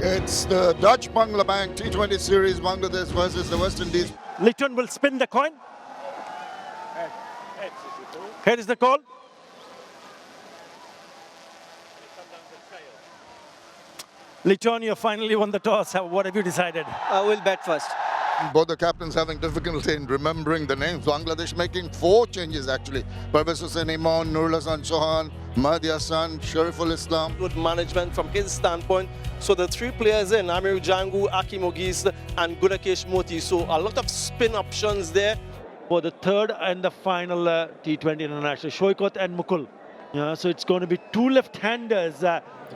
It's the Dutch Bangla Bank T20 series, Bangladesh versus the West Indies. Litton will spin the coin. Here is the call. Litton, you finally won the toss. What have you decided? We'll bet first. Both the captains having difficulty in remembering the names. Bangladesh making 4 changes actually. Parvez Hussain Imam, Nurul Hassan Chauhan, Mahdi Hassan, Shariful Islam. Good management from his standpoint. So the 3 players in, Amir Jangu, 𝗂𝐤𝐿𝐷𝐵 and 𝗂𝐿𝐷𝐵 𝗂𝐻𝐿𝐷𝐵. So a lot of spin options there. For the third and the final T20 international, 𝗂𝐻𝐿𝐷𝐵 and Mukul. Yeah, so it's going to be 2 left-handers.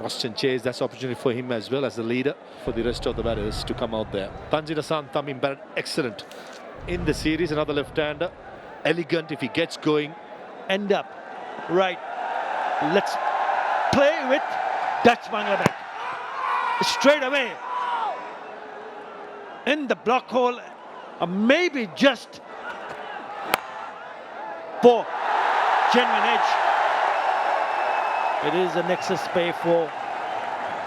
Austin Chase, that's opportunity for him as well as the leader for the rest of the batters to come out there. Tanzir Hassan Tamim batted excellent in the series. Another left-hander, elegant if he gets going. End up right. Let's play with Dutch Bangla Bank. Straight away in the block hole, maybe just for genuine edge. It is a nexus 𝗂𝗄𝗃.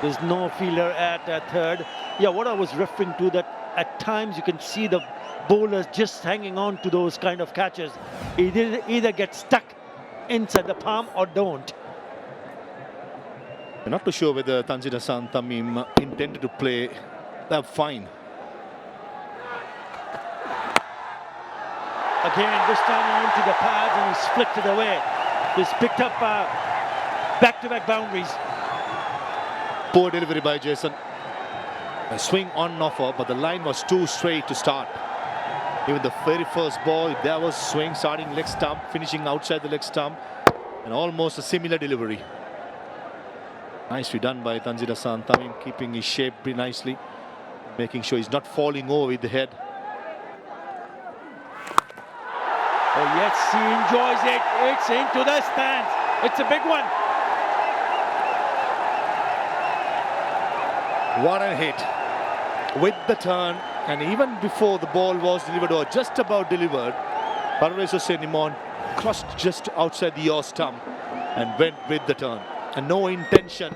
There's no fielder at third. Yeah, what I was referring to, that at times you can see the bowlers just hanging on to those kind of catches. Either get stuck inside the palm or don't. I'm not too sure whether Tanzir Hassan Tamim intended to play that fine. Again, this time on to the pads and he's flicked it away. He's picked up back-to-back boundaries. Poor delivery by Jason. A swing on offer, but the line was too straight to start. Even the very first ball, there was swing starting leg stump, finishing outside the leg stump, and almost a similar delivery. Nicely done by Tanzir Hassan Tamim, keeping his shape pretty nicely, making sure he's not falling over with the head. Oh yes, he enjoys it. It's into the stands. It's a big one. What a hit with the turn, and even before the ball was delivered or just about delivered, Parvez Hussain Imam crossed just outside the yaw stump and went with the turn, and no intention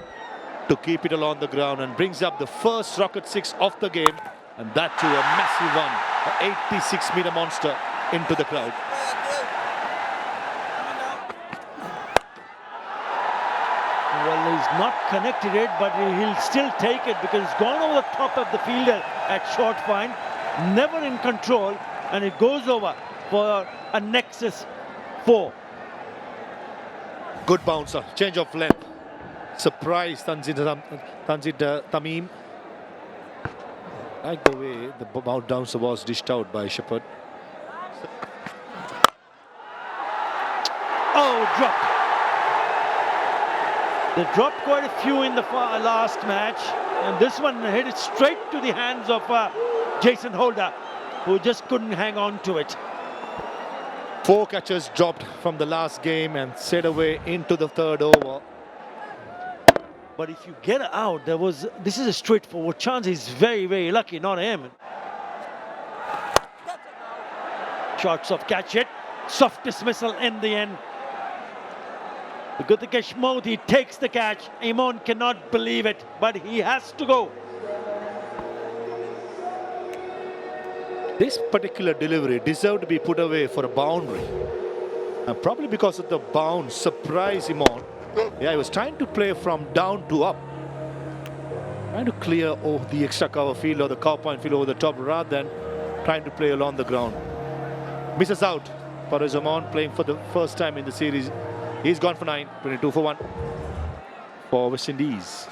to keep it along the ground, and brings up the first rocket 6 of the game, and that too a massive one, an 86-meter monster into the crowd. Well, he's not connected it, but he'll still take it because it's gone over the top of the fielder at short fine, never in control, and it goes over for a nexus 4. Good bouncer, change of length. Surprise Tanzir Tamim. Like the way the bouncer was dished out by Shepherd. Oh, dropped. They dropped quite a few in the last match, and this one hit it straight to the hands of Jason Holder, who just couldn't hang on to it. 4 catches dropped from the last game and set away into the 3rd over. But if you get out, this is a straightforward chance. He's very, very lucky, not him. Shots of catch it, soft dismissal in the end. 𝗂𝐻𝐿𝐷𝐵 Modi takes the catch. Imam cannot believe it, but he has to go. This particular delivery deserved to be put away for a boundary. And probably because of the bounce, surprise Imam. Yeah, he was trying to play from down to up. Trying to clear the extra cover field or the cover point field over the top rather than trying to play along the ground. Misses out. Parvez Imam playing for the first time in the series. He's gone for 9, 22 for 1 for West Indies.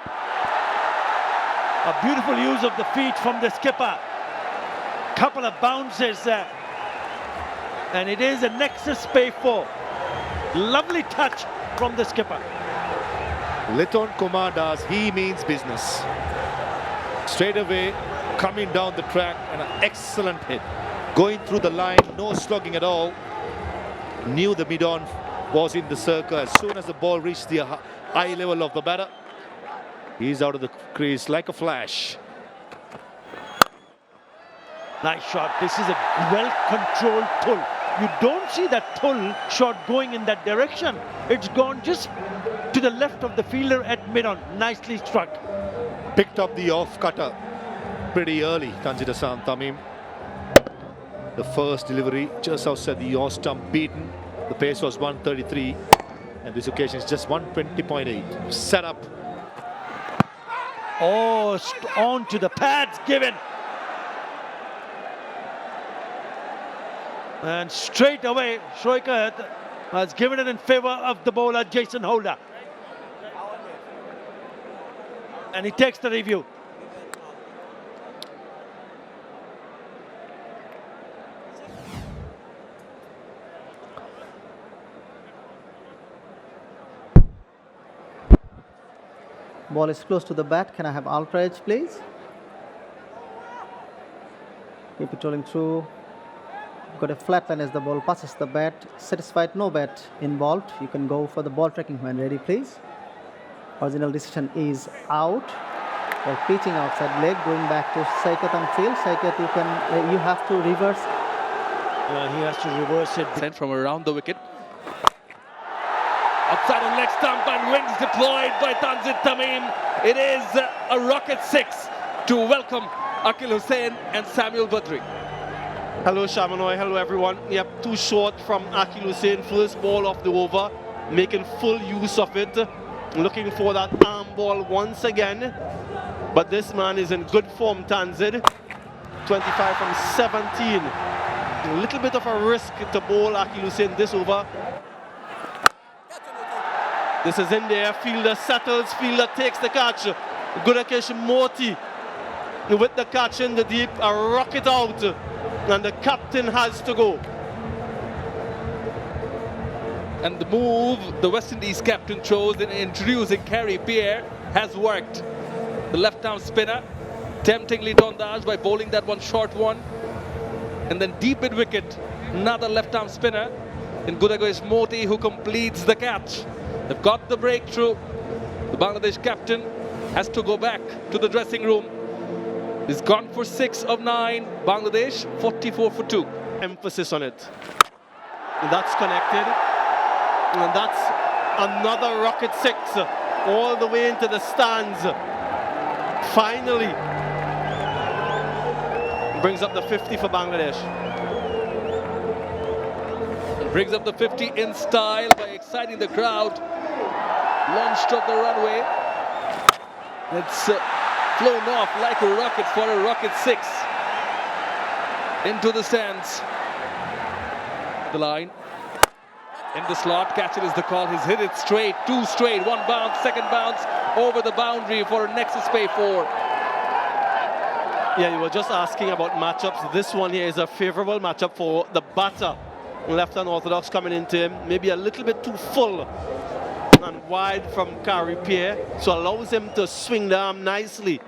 A beautiful use of the feet from the skipper. Couple of bounces and it is a nexus 𝗂𝗄𝗃. Lovely touch from the skipper. Litton Kumar does, he means business. Straight away, coming down the track, and an excellent hit. Going through the line, no slugging at all. Knew the mid-on was in the circle. As soon as the ball reached the eye level of the batter, he's out of the crease like a flash. Nice shot. This is a well-controlled pull. You don't see that pull shot going in that direction. It's gone just to the left of the fielder at mid-on. Nicely struck. Picked up the off cutter pretty early, Tanzit Tamim. The first delivery just outside the off stump beaten. The pace was 133, and this occasion is just 120.8. Set up. Oh, on to the pads given. And straight away, Shoaib has given it in favor of the bowler, Jason Holder. And he takes the review. Ball is close to the bat. Can I have outrage, please? Keep it rolling through. Got a flat line as the ball passes the bat. Satisfied, no bat involved. You can go for the ball tracking when ready, please. Original decision is out. Or pitching outside leg, going back to Saikat on field. Saikat, you have to reverse. He has to reverse it. Sent from around the wicket. Outside on leg stump and wings deployed by Tanzit Tamim. It is a rocket 6 to welcome Akil Hussain and Samuel Badri. Hello Shamanoy, hello everyone. Yep, too short from Akil Hussain. First ball of the over, making full use of it. Looking for that arm ball once again. But this man is in good form, Tanzit. 25 from 17. A little bit of a risk to bowl Akil Hussain this over. This is in there, fielder settles, fielder takes the catch. 𝗂𝗺𝗃𝐃 𝐄𝐗 with the catch in the deep, a rocket out, and the captain has to go. And the move the West Indies captain chose in introducing 𝗃𝗃𝐃 has worked. The left-arm spinner, temptingly dondaged by bowling that one short one. And then deep mid wicket, another left-arm spinner in 𝗂𝗃𝐃 who completes the catch. They've got the breakthrough. The Bangladesh captain has to go back to the dressing room. He's gone for 6 of 9. Bangladesh 44 for 2. Emphasis on it. And that's connected. And that's another rocket 6 all the way into the stands. Finally brings up the 50 for Bangladesh. Brings up the 50 in style by exciting the crowd. Launched off the runway. It's flown off like a rocket for a rocket 6. Into the stands. The line. In the slot, catch it is the call. He's hit it straight, 2 straight, 1 bounce, 2nd bounce over the boundary for a Nexus Pay 4. Yeah, you were just asking about matchups. This one here is a favorable matchup for the batter. Left-hand orthodox coming into him, maybe a little bit too full and wide from 𝗃𝗃𝐃, so allows him to swing the arm nicely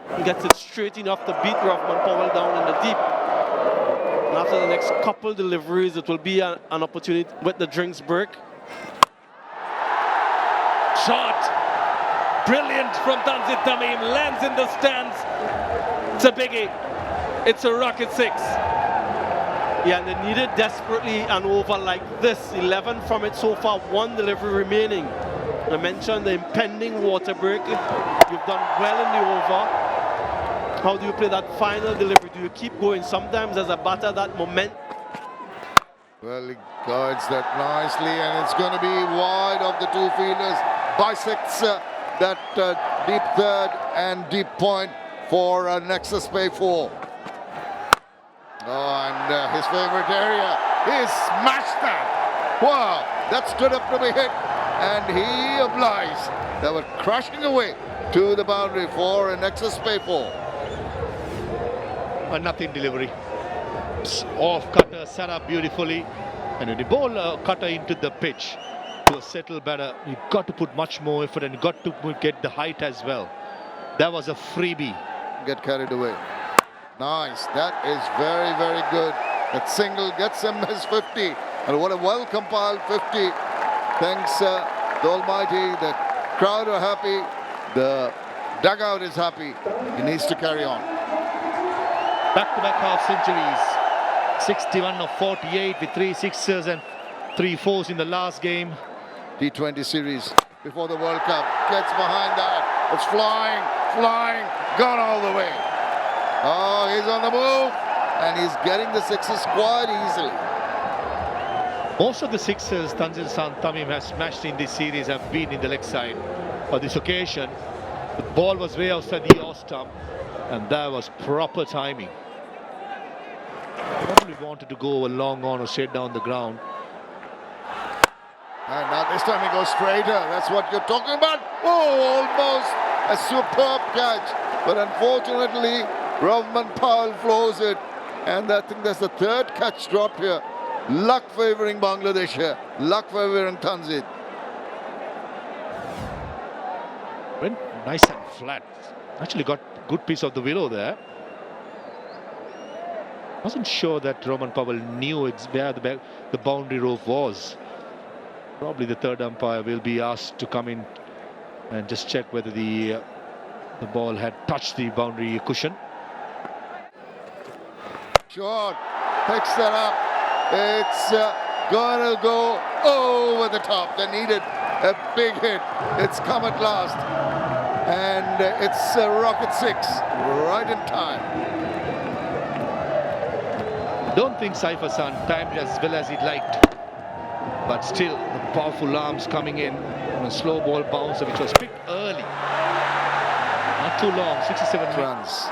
and gets it straight enough to beat Rahman Powell down in the deep. And after the next couple deliveries, it will be an opportunity with the drinks break. Shot, brilliant from Tanzit Tamim, lands in the stands. It's a biggie. It's a rocket 6. Yeah, and they needed desperately an over like this. 11 from it so far, 1 delivery remaining. I mentioned the impending water break. You've done well in the over. How do you play that final delivery? Do you keep going? Sometimes as a batter, that moment. Well, he guides that nicely, and it's going to be wide of the 2 fielders. Bisects that deep third and deep point for Nexus Pay 4. Oh, and his favorite area. He smashed that. Wow, that stood up to be hit, and he obliged. They were crashing away to the boundary for a Nexus Pay 4. A nothing delivery. Off cutter set up beautifully, and when you bowl a cutter into the pitch to a settle better, you've got to put much more effort and got to get the height as well. That was a freebie. Get carried away. Nice, that is very, very good. That single gets him his 50. And what a well-compiled 50. Thanks the Almighty, the crowd are happy, the dugout is happy. He needs to carry on. Back-to-back half centuries. 61 of 48 with 3 sixes and 3 fours in the last game. T20 series. before the World Cup. Gets behind that. It's flying, gone all the way. Oh, he's on the move, and he's getting the sixes quite easily. Most of the sixes Tanzil Tamim has smashed in this series have been in the leg side. For this occasion, the ball was way outside the off stump, and that was proper timing. Probably wanted to go a long on or straight down the ground. And now this time he goes straighter. That's what you're talking about. Oh, almost a superb catch. But unfortunately, 𝗵𝗺 flows it. And I think that's the third catch dropped here. Luck favoring Bangladesh here. Luck favoring Tanzil. Went nice and flat. Actually got a good piece of the willow there. Wasn't sure that 𝗵𝗺 knew where the boundary rope was. Probably the third umpire will be asked to come in and just check whether the ball had touched the boundary cushion. Short, picks that up. It's gonna go over the top. They needed a big hit. It's come at last. And it's a rocket six, right in time. Don't think Saif-Hassan timed it as well as he'd liked. But still, the powerful arms coming in on a slow ball bouncer, which was picked early. Not too long, 67 Runs.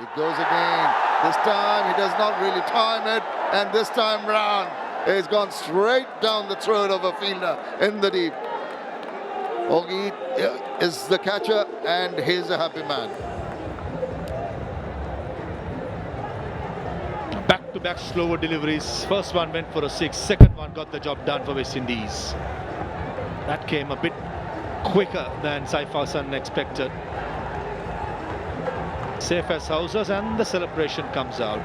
It goes again. This time he does not really time it, and this time round it's gone straight down the throat of a fielder in the deep. 𝐿𝐺𝐿 is the catcher, and he's a happy man. Back-to-back slower deliveries. First one went for a six, second one got the job done for West Indies. That came a bit quicker than Saif-Hassan expected. Safe as houses, and the celebration comes out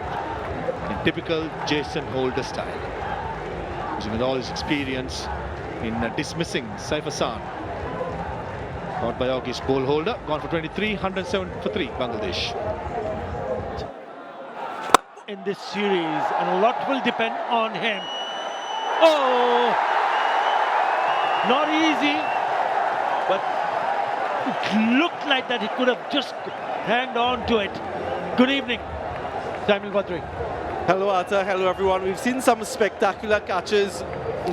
in typical Jason Holder style, using with all his experience in dismissing Saif-Hassan. Caught by Augie's ball holder, gone for 23, 107 for 3, Bangladesh. In this series, and a lot will depend on him. Oh, not easy, but it looked like that he could have just hanged on to it. Good evening, Daniel Badri. Hello Atta, hello everyone. We've seen some spectacular catches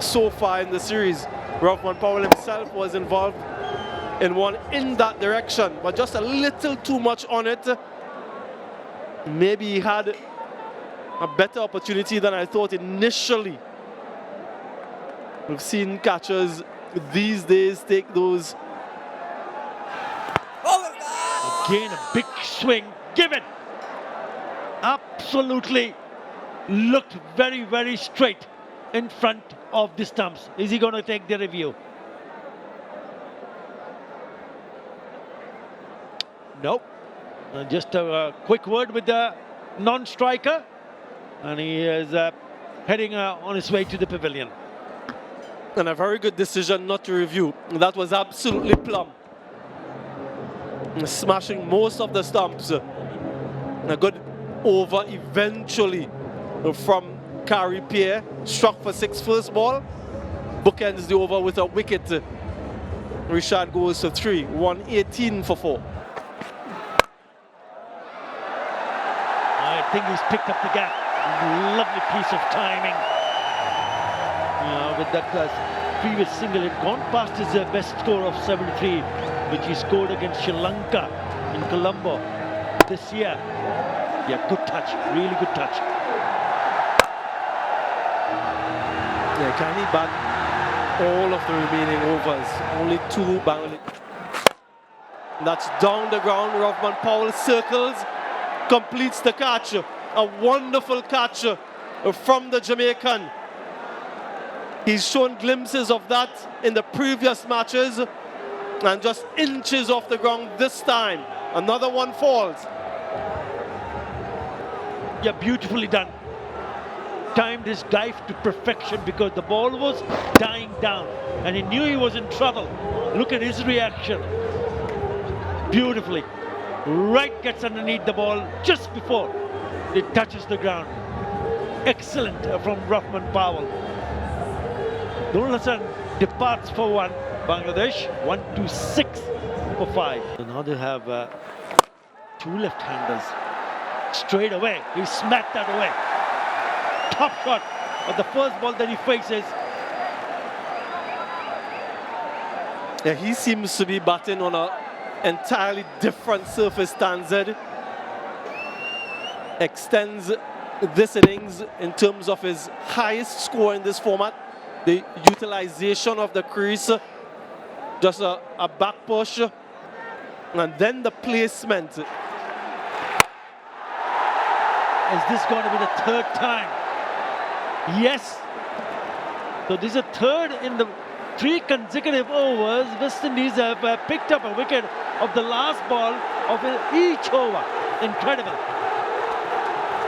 so far in the series. 𝗵𝗺 himself was involved in one in that direction, but just a little too much on it. Maybe he had a better opportunity than I thought initially. We've seen catchers these days take those. Again, a big swing given. Absolutely looked very, very straight in front of the stumps. Is he going to take the review? Nope. Just a quick word with the non-striker, and he is heading on his way to the pavilion. And a very good decision not to review. That was absolutely plumb. Smashing most of the stumps. A good over eventually from 𝗂𝗃𝗃. Struck for 6 first ball. Bookends the over with a wicket. Rishad goes to 3, 118 for 4. I think he's picked up the gap. Lovely piece of timing. With that previous single, it gone past his best score of 73, which he scored against Sri Lanka in Colombo this year. Yeah, good touch, really good touch. Yeah, can he bat all of the remaining overs? Only 2 Bangladesh. That's down the ground. 𝗵𝗺 circles, completes the catch. A wonderful catch from the Jamaican. He's shown glimpses of that in the previous matches, and just inches off the ground this time. Another one falls. Yeah, beautifully done. Timed his dive to perfection because the ball was dying down and he knew he was in trouble. Look at his reaction. Beautifully. Right gets underneath the ball just before it touches the ground. Excellent from 𝗵𝗺. Nurul Hassan departs for one. Bangladesh 126 for 5. So now they have two left-handers. Straight away, he smacked that away. Top shot of the first ball that he faces. Yeah, he seems to be batting on an entirely different surface standard. Extends this innings in terms of his highest score in this format. The utilization of the crease, just a back push, and then the placement. Is this going to be the third time? Yes. So this is a third in the 3 consecutive overs. West Indies have picked up a wicket of the last ball of each over. Incredible.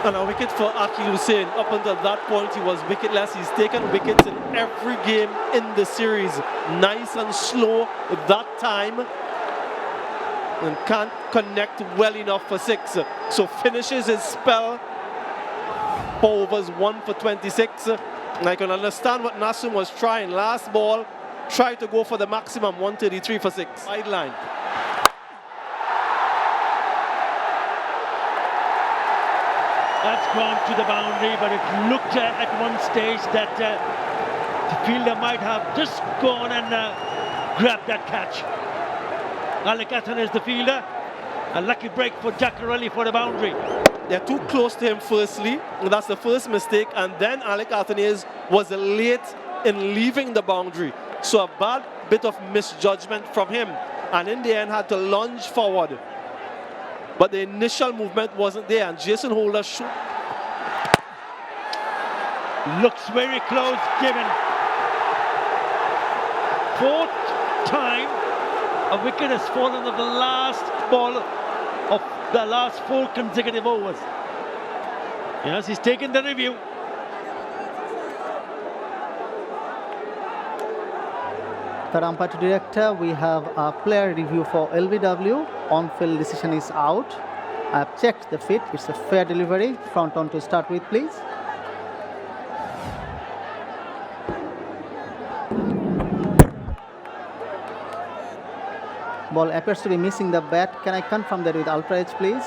And a wicket for Aqil Hussain. Up until that point, he was wicketless. He's taken wickets in every game in the series. Nice and slow that time. And can't connect well enough for 6. So finishes his spell. 4 overs, 1 for 26. And I can understand what Nasum was trying. Last ball, tried to go for the maximum, 133 for 6. Sideline. That's gone to the boundary, but it looked at one stage that the fielder might have just gone and grabbed that catch. Alec Athan is the fielder. A lucky break for Jackarelli for the boundary. They're too close to him firstly. That's the first mistake. And then Alec Athan was late in leaving the boundary. So a bad bit of misjudgment from him. And in the end had to lunge forward. But the initial movement wasn't there. And Jason Holder looks very close, given. 4th time a wicket has fallen on the last ball of the last 4 consecutive overs. Yes, he's taken the review. Third umpire to director, we have a player review for LBW. On-field decision is out. I have checked the fit. It's a fair delivery. Front on to start with, please. Ball appears to be missing the bat. Can I confirm that with Ultra Edge, please?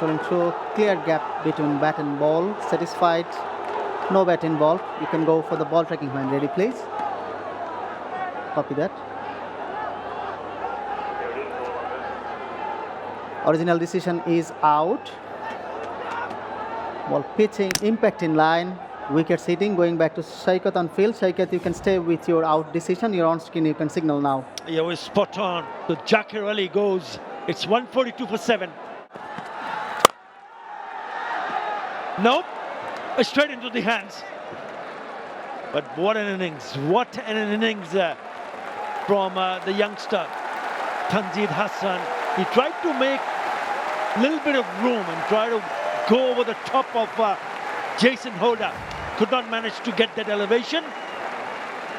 Rolling through, clear gap between bat and ball. Satisfied, no bat involved. You can go for the ball tracking when ready, please. Copy that. Original decision is out. Ball pitching, impact in line. Wickets hitting, going back to Shaikat on field. Shaikat, you can stay with your out decision. You're on screen, you can signal now. Yeah, we're spot on. The Jackarelli goes. It's 142 for 7. Nope, straight into the hands. But what an innings, what an innings from the youngster, Tanzid Hassan. He tried to make a little bit of room and try to go over the top of Jason Holder. Could not manage to get that elevation.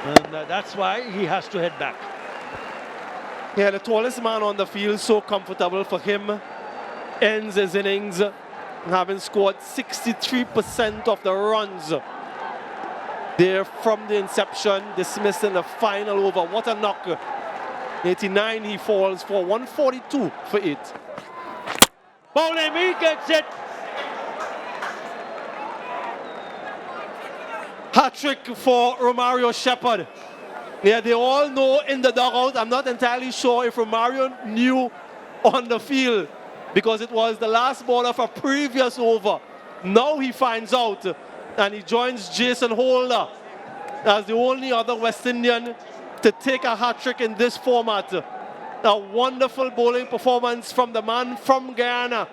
And that's why he has to head back. Yeah, the tallest man on the field, so comfortable for him. Ends his innings having scored 63% of the runs there from the inception, dismissed in the final over. What a knock. 89 he falls for, 142 for 8. Bowling, he gets it. Hat-trick for Romario Shepherd. Yeah, they all know in the dugout. I'm not entirely sure if Romario knew on the field, because it was the last ball of a previous over. Now he finds out, and he joins Jason Holder as the only other West Indian to take a hat-trick in this format. A wonderful bowling performance from the man from Guyana.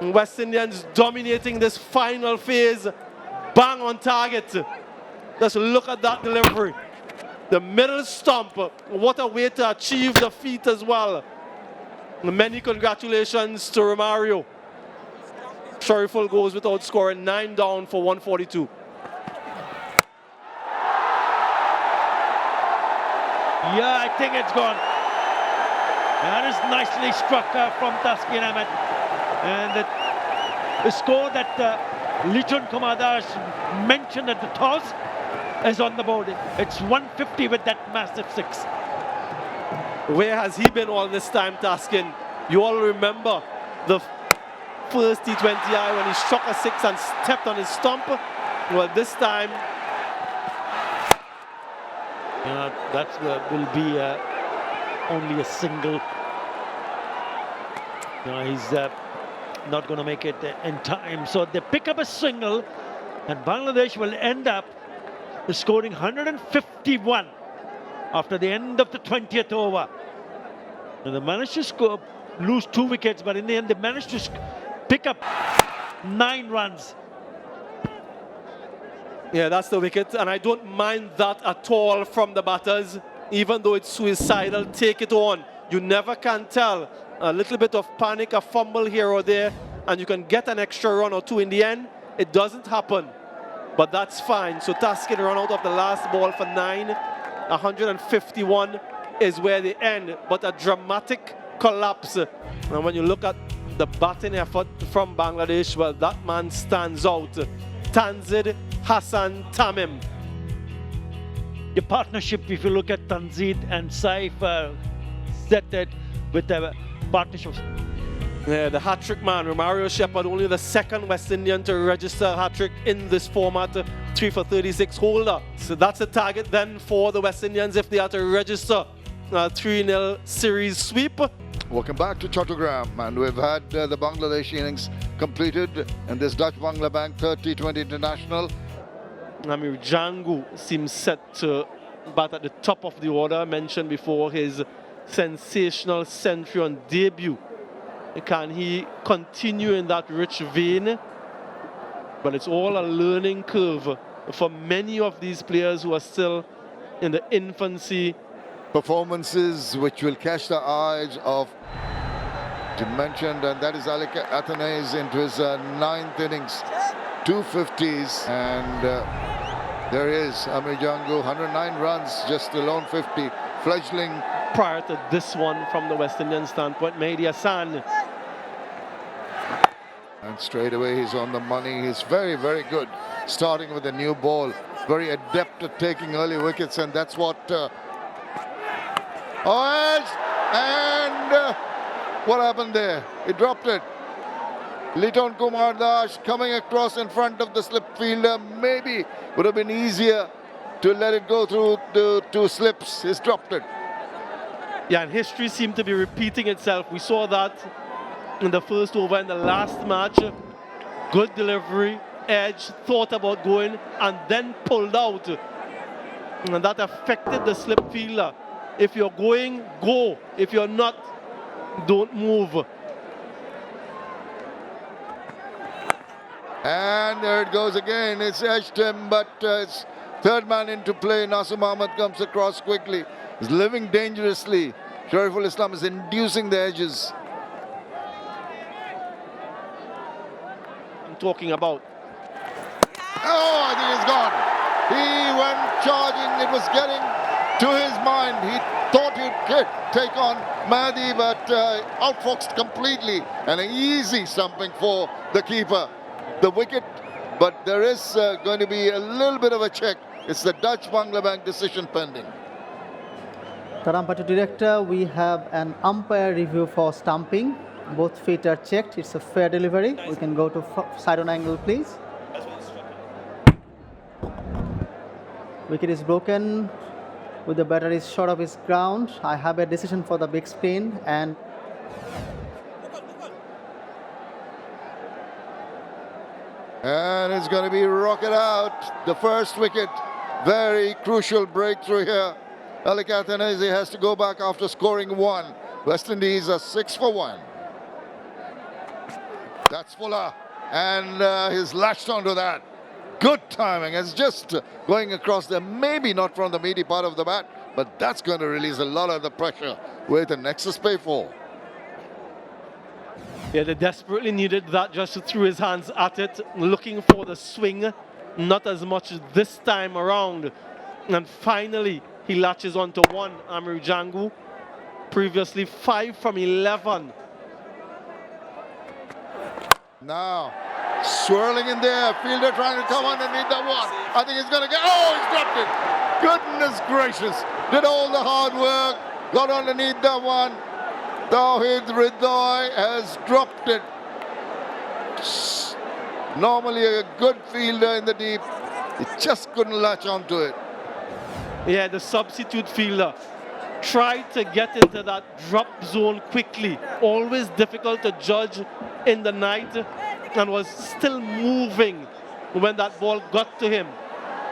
West Indians dominating this final phase. Bang on target. Just look at that delivery. The middle stump. What a way to achieve the feat as well. Many congratulations to Romario. Shariful goes without scoring, 9 down for 142. Yeah, I think it's gone. That is nicely struck from Taskin Ahmed. And score that Liton Kumar mentioned at the toss is on the board. It's 150 with that massive 6. Where has he been all this time, Taskin? You all remember the first T20I when he struck a 6 and stepped on his stump? Well, this time, that will be only a single. He's not going to make it in time. So they pick up a single, and Bangladesh will end up scoring 151 after the end of the 20th over. And they managed to lose 2 wickets, but in the end they managed to pick up 9 runs. Yeah, that's the wicket, and I don't mind that at all from the batters. Even though it's suicidal, take it on. You never can tell. A little bit of panic, a fumble here or there, and you can get an extra run or 2 in the end. It doesn't happen, but that's fine. So Taskin run out of the last ball for 9. 151 is where they end, but a dramatic collapse. And when you look at the batting effort from Bangladesh, well, that man stands out. Tanzid Hassan Tamim. The partnership, if you look at Tanzid and Saif, set it with the partnership. Yeah, the hat-trick man, Romario Shepherd, only the second West Indian to register a hat-trick in this format, 3 for 36 holder. So that's a target then for the West Indians if they are to register a 3-0 series sweep. Welcome back to Chattogram, and we've had the Bangladesh innings completed in this Dutch Bangla third T20 International. Amir Jangu seems set to bat at the top of the order. I mentioned before his sensational century on debut. Can he continue in that rich vein? But it's all a learning curve for many of these players who are still in the infancy. Performances which will catch the eyes of, you mentioned, and that is Alec Athanaze into his 9th innings. 2 50s, and there is Amir Jangu, 109 runs, just alone 50, fledgling. Prior to this one from the West Indian standpoint, Mehdi Hassan. And straight away he's on the money. He's very, very good, starting with a new ball. Very adept at taking early wickets, and that's what... what happened there? He dropped it. Liton Kumar coming across in front of the slip fielder. Maybe would have been easier to let it go through the 2 slips. He's dropped it. Yeah, and history seemed to be repeating itself. We saw that in the first over in the last match. Good delivery, edge, thought about going, and then pulled out. And that affected the slip fielder. If you're going, go. If you're not, don't move. And there it goes again. It's edged him, but it's third man into play. Nasir Ahmed comes across quickly. He's living dangerously. Sharifull Islam is inducing the edges. I'm talking about. Oh, I think he's gone. He went charging. It was getting to his mind. He thought he'd take on Mahdi, but outfoxed completely. And an easy stumping for the keeper. The wicket, but there is going to be a little bit of a check. It's the Dutch Bangla decision pending. Tarampati director, we have an umpire review for stumping. Both feet are checked. It's a fair delivery. We can go to side on angle, please. Wicket is broken with the batter is short of his ground. I have a decision for the big screen, and it's going to be rocket out. The first wicket. Very crucial breakthrough here. Alec Athanaze has to go back after scoring 1. West Indies are 6 for 1. That's Fuller. And he's latched onto that. Good timing. It's just going across there. Maybe not from the meaty part of the bat, but that's going to release a lot of the pressure with an excess pay for. Yeah, they desperately needed that just to throw his hands at it, looking for the swing, not as much this time around. And finally, he latches onto 1, Amir Jangu. Previously 5 from 11. Now, swirling in there. Fielder trying to come underneath that one. I think he's going to get... Oh, he's dropped it. Goodness gracious. Did all the hard work. Got underneath that one. 𝗬𝗺𝗃𝗀𝗃 has dropped it. Normally a good fielder in the deep. He just couldn't latch onto it. Yeah, the substitute fielder tried to get into that drop zone quickly. Always difficult to judge in the night, and was still moving when that ball got to him.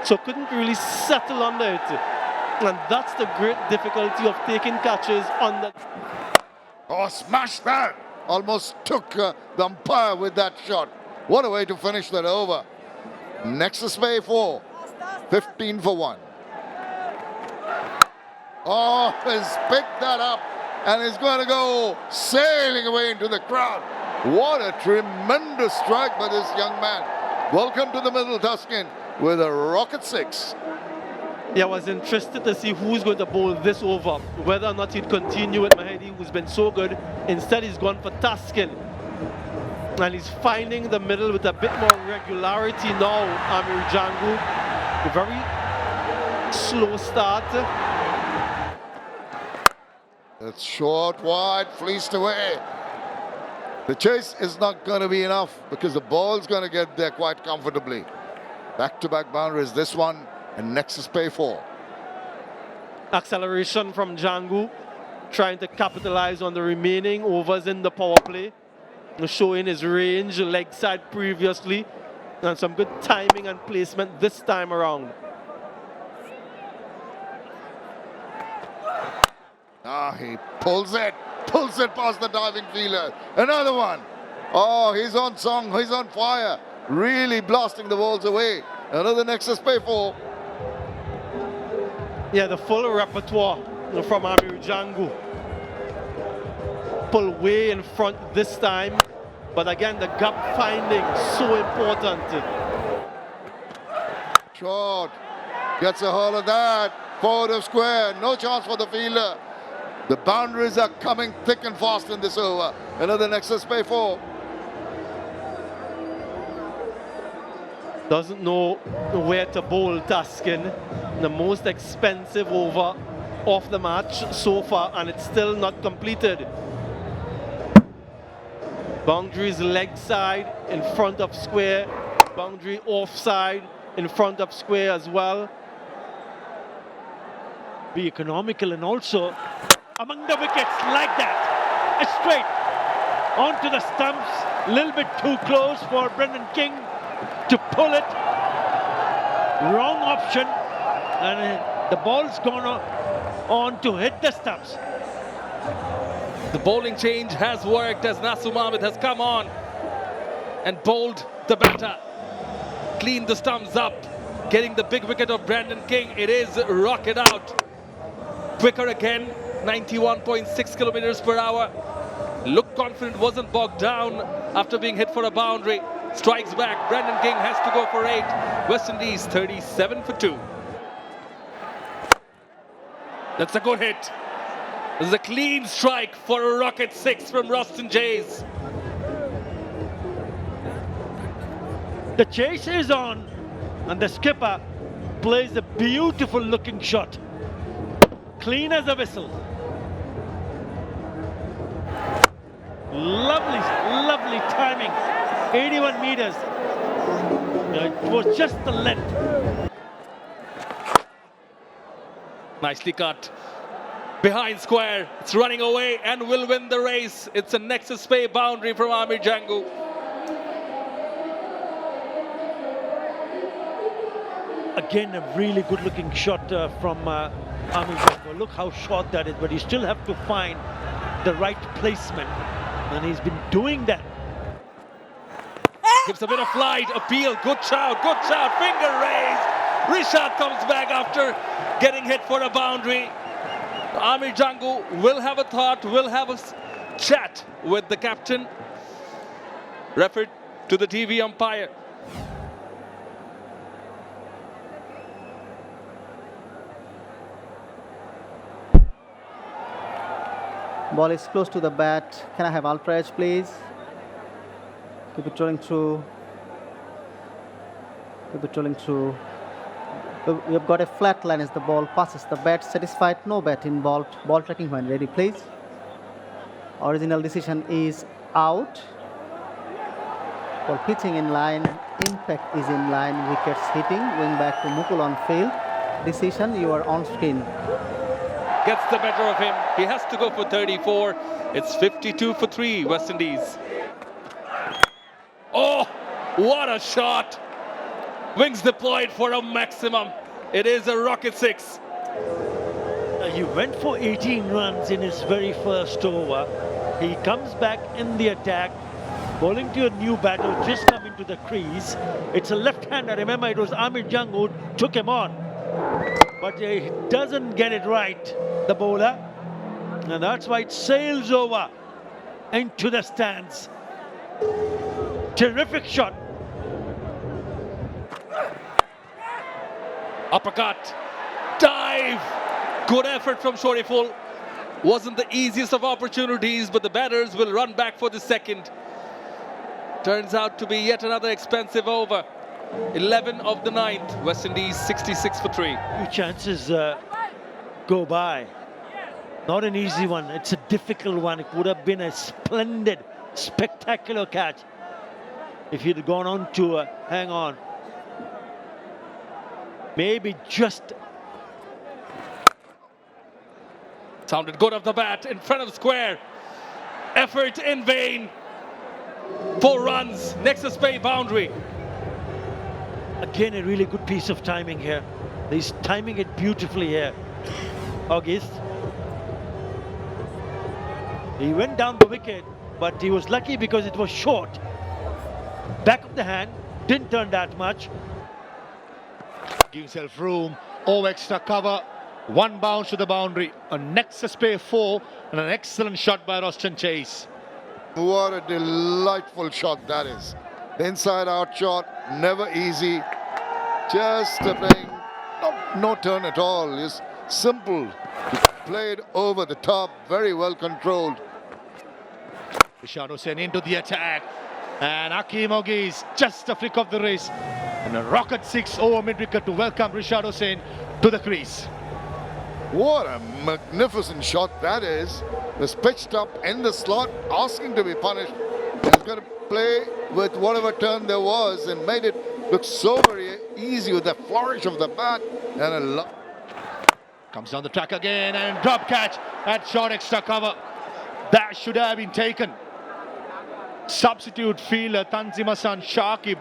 So couldn't really settle under it. And that's the great difficulty of taking catches on the... Oh, smash that! Almost took the umpire with that shot. What a way to finish that over. 𝗂𝐴 4, 15 for 1. Oh, he's picked that up and he's going to go sailing away into the crowd. What a tremendous strike by this young man. Welcome to the middle, Tuscan, with a rocket 6. Yeah, I was interested to see who's going to bowl this over, whether or not he'd continue with Mahedi, who's been so good. Instead, he's gone for Tuscan. And he's finding the middle with a bit more regularity now, 𝗵𝗺𝗃𝐃. A very slow start. It's short, wide, fleeced away. The chase is not going to be enough because the ball's going to get there quite comfortably. Back-to-back boundaries, this one, and 𝗂𝐴 4. Acceleration from Django, trying to capitalize on the remaining overs in the power play. Showing his range, leg side previously, and some good timing and placement this time around. He pulls it past the diving fielder. Another one. Oh, he's on song, he's on fire. Really blasting the balls away. Another 𝗂𝐴 4. Yeah, the full repertoire from 𝗵𝗺𝗃𝐃. Pull way in front this time. But again, the gap finding, so important. Short. Gets a hold of that. Forward of square. No chance for the fielder. The boundaries are coming thick and fast in this over. Another 𝗂𝐴 4. Doesn't know where to bowl Tuscan. The most expensive over of the match so far, and it's still not completed. Boundaries leg side in front of square. Boundary offside in front of square as well. Be economical and also among the wickets like that. Straight onto the stumps. A little bit too close for Brendan King to pull it. Wrong option. And the ball's gone on to hit the stumps. The bowling change has worked as Naseem Ahmed has come on and bowled the batter. Cleaned the stumps up, getting the big wicket of Brendan King. It is rocket out. Quicker again, 91.6 kilometers per hour. Looked confident, wasn't bogged down after being hit for a boundary. Strikes back, Brendan King has to go for 8. West Indies 37 for 2. That's a good hit. This is a clean strike for a rocket 6 from Roston Jays. The chase is on, and the skipper plays a beautiful looking shot. Clean as a whistle. Lovely, lovely timing. 81 meters. It was just the length. Nicely cut. Behind square, it's running away and will win the race. It's a 𝗂𝐴 boundary from 𝗵𝗺𝗃𝐃. Again, a really good looking shot from 𝗵𝗺𝗃𝐃. Look how short that is, but you still have to find the right placement. And he's been doing that. Gives a bit of flight, appeal, good shout, finger raised. Rishad comes back after getting hit for a boundary. 𝗵𝗺𝗃𝐃 will have a thought, will have a chat with the captain. Referred to the TV umpire. Ball is close to the bat. Can I have ultra edge, please? Keep it rolling through. We're patrolling through. We've got a flat line as the ball passes the bat. Satisfied, no bat involved. Ball tracking when ready, please. Original decision is out. Ball pitching in line. Impact is in line. Wickets hitting. Wing back to Mukul on field. Decision, you are on screen. Gets the better of him. He has to go for 34. It's 52 for 3, West Indies. Oh, what a shot. Wings deployed for a maximum. It is a rocket 6. He went for 18 runs in his very first over. He comes back in the attack, bowling to a new batter just come into the crease. It's a left-hander. Remember, it was Ahmed Jung who took him on. But he doesn't get it right, the bowler. And that's why it sails over into the stands. Terrific shot. Uppercut. Dive. Good effort from Shorturl. Wasn't the easiest of opportunities, but the batters will run back for the second. Turns out to be yet another expensive over. 11 of the 9th. West Indies 66 for 3. Few chances go by. Not an easy one. It's a difficult one. It would have been a splendid, spectacular catch if he'd gone on to hang on. Maybe just... Sounded good off the bat in front of square. Effort in vain. 4 runs. Nexus Bay boundary. Again, a really good piece of timing here. He's timing it beautifully here. August. He went down the wicket, but he was lucky because it was short. Back of the hand, didn't turn that much. Give himself room. Oh, extra cover. 1 bounce to the boundary. A Nexus Bay 4 and an excellent shot by Roston Chase. What a delightful shot that is. The inside-out shot, never easy. Just playing, no turn at all. It's simple. Played over the top, very well controlled. Rishad Hussain into the attack. And 𝗂𝐸𝐸𝐸𝐸 just a flick of the wrist. And a rocket 6 over mid-wicket to welcome Rishad Hussain to the crease. What a magnificent shot that is. Was pitched up in the slot, asking to be punished. And he's going to play with whatever turn there was and made it look so very easy with the flourish of the bat. And comes down the track again and drop catch at short extra cover. That should have been taken. Substitute fielder Tanzim Hassan Shakib.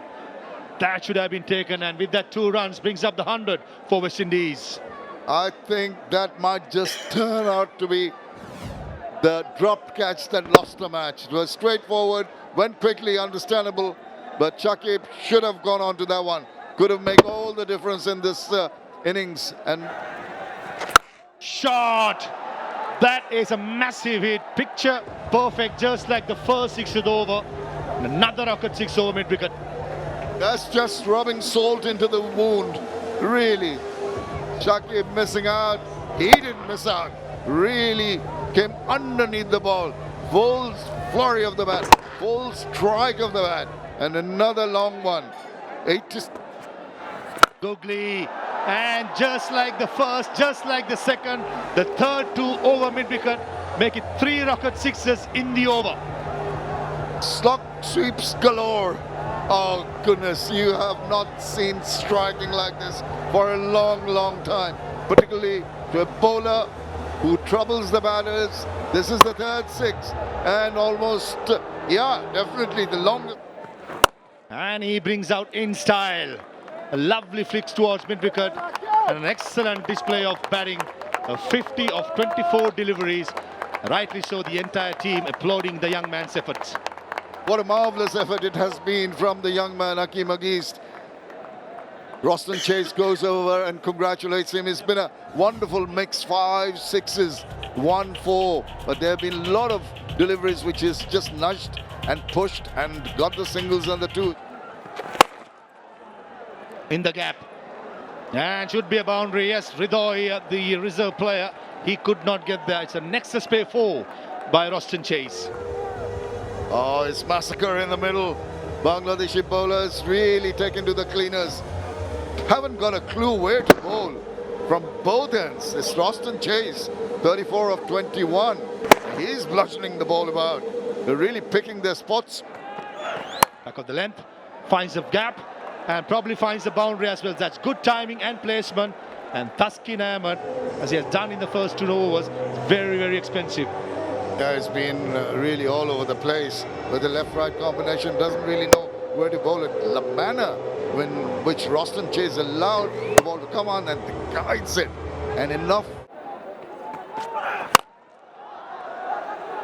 That should have been taken, and with that 2 runs brings up the 100 for West Indies. I think that might just turn out to be the drop catch that lost the match. It was straightforward, went quickly, understandable, but Shakib should have gone on to that one. Could have made all the difference in this innings. And shot! That is a massive hit. Picture perfect, just like the first 6 over. And another rocket 6 over mid-wicket. That's just rubbing salt into the wound, really. Shakib missing out. He didn't miss out. Really came underneath the ball. Full flurry of the bat. Full strike of the bat. And another long one. Googly. And just like the first, just like the second, the third 2 over mid-wicket make it 3 rocket 6s in the over. Slug sweeps galore. Oh goodness, you have not seen striking like this for a long, long time. Particularly to a bowler who troubles the batters. This is the 3rd 6 and almost, definitely the longest. And he brings out in style. A lovely flicks towards mid-wicket and an excellent display of batting. A 50 of 24 deliveries. Rightly so, the entire team applauding the young man's efforts. What a marvellous effort it has been from the young man, 𝗂𝐸𝐸𝐸𝐸𝐸. Roston Chase goes over and congratulates him. It's been a wonderful mix, 5 6s, 1 4. But there have been a lot of deliveries which is just nudged and pushed and got the singles and the 2. In the gap. And should be a boundary. Yes, 𝗿𝗿𝗄𝐸, the reserve player, he could not get there. It's a Nexus Bay 4 by Roston Chase. Oh, it's massacre in the middle. Bangladeshi bowlers really taken to the cleaners. haven't got a clue where to bowl from both ends. It's Roston Chase, 34 of 21. He's bludgeoning the ball about. They're really picking their spots. Back of the length, finds a gap and probably finds the boundary as well. That's good timing and placement. And Thaskin Ahmed, as he has done in the first 2 overs, is very, very expensive. Yeah, it's been really all over the place with the left-right combination. Doesn't really know where to bowl it. The manner in which Roston Chase allowed the ball to come on and guides it. And enough.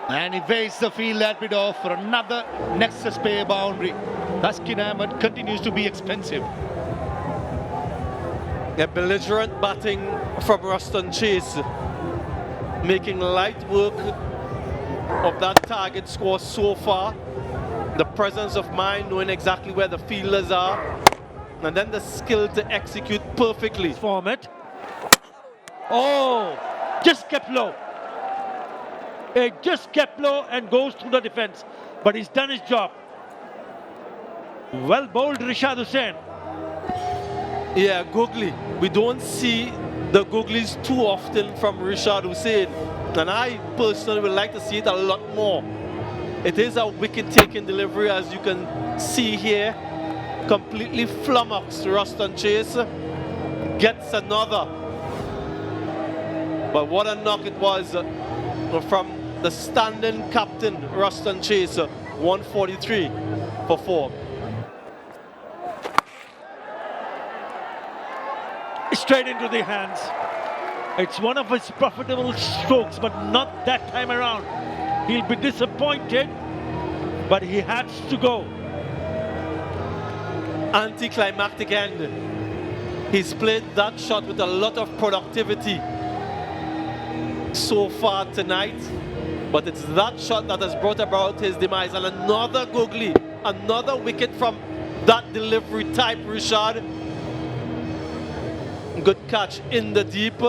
And evades the field that bit off for another nexus pair boundary. Thaskin Ahmed continues to be expensive. A belligerent batting from Roston Chase, making light work of that target score so far. The presence of mind, knowing exactly where the fielders are, and then the skill to execute perfectly. Format. Oh, just kept low. It just kept low and goes through the defense, but he's done his job. Well bowled, Rishad Hussain. Yeah, googly. We don't see the googlies too often from Rishad Hussain, and I personally would like to see it a lot more. It is a wicket-taking delivery, as you can see here. Completely flummoxed Roston Chase. Gets another. But what a knock it was from the standing captain, Roston Chase. 143 for 4. Straight into the hands. It's one of his profitable strokes, but not that time around. He'll be disappointed, but he has to go. Anticlimactic end. He's played that shot with a lot of productivity so far tonight, but it's that shot that has brought about his demise. And another googly, another wicket from that delivery type, Rishad. Good catch in the deep.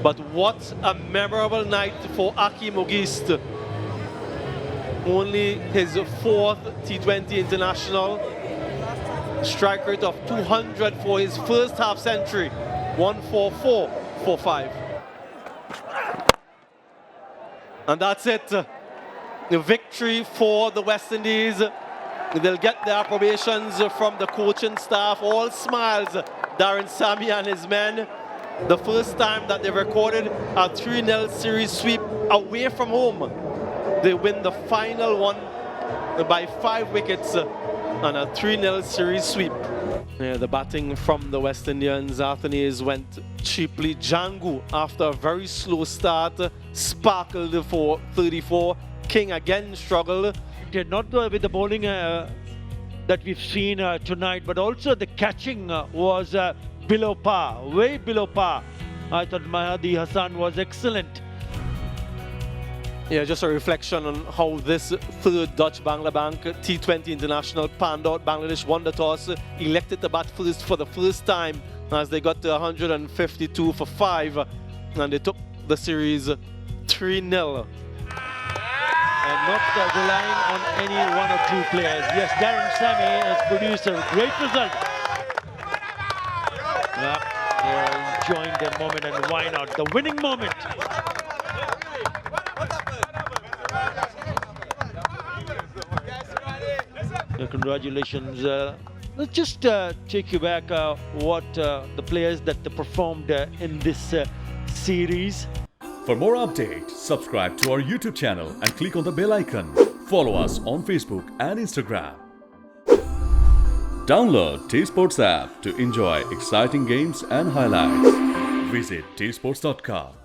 But what a memorable night for Akeem Ogist. Only his 4th T20 international. Strike rate of 200 for his first half century. 144 for 5. And that's it. The victory for the West Indies. They'll get their approbations from the coaching staff. All smiles, Darren Sammy and his men. The first time that they recorded a 3-0 series sweep away from home. They win the final one by 5 wickets on a 3-0 series sweep. Yeah, the batting from the West Indians, Athanaze went cheaply. Django, after a very slow start, sparkled for 34. King again struggled. Not with the bowling that we've seen tonight, but also the catching was below par, way below par. I thought Mahdi Hassan was excellent. Yeah, just a reflection on how this 3rd Dutch Bangla Bank T20 International panned out. Bangladesh won the toss, elected to bat first for the first time as they got to 152 for 5, and they took the series 3-0. And not relying on any 1 or 2 players. Yes, Darren Sammy has produced a great result. They're enjoying their moment, and why not? The winning moment. Congratulations. Let's just take you back what the players that performed in this series. For more updates, subscribe to our YouTube channel and click on the bell icon. Follow us on Facebook and Instagram. Download T Sports app to enjoy exciting games and highlights. Visit tsports.com.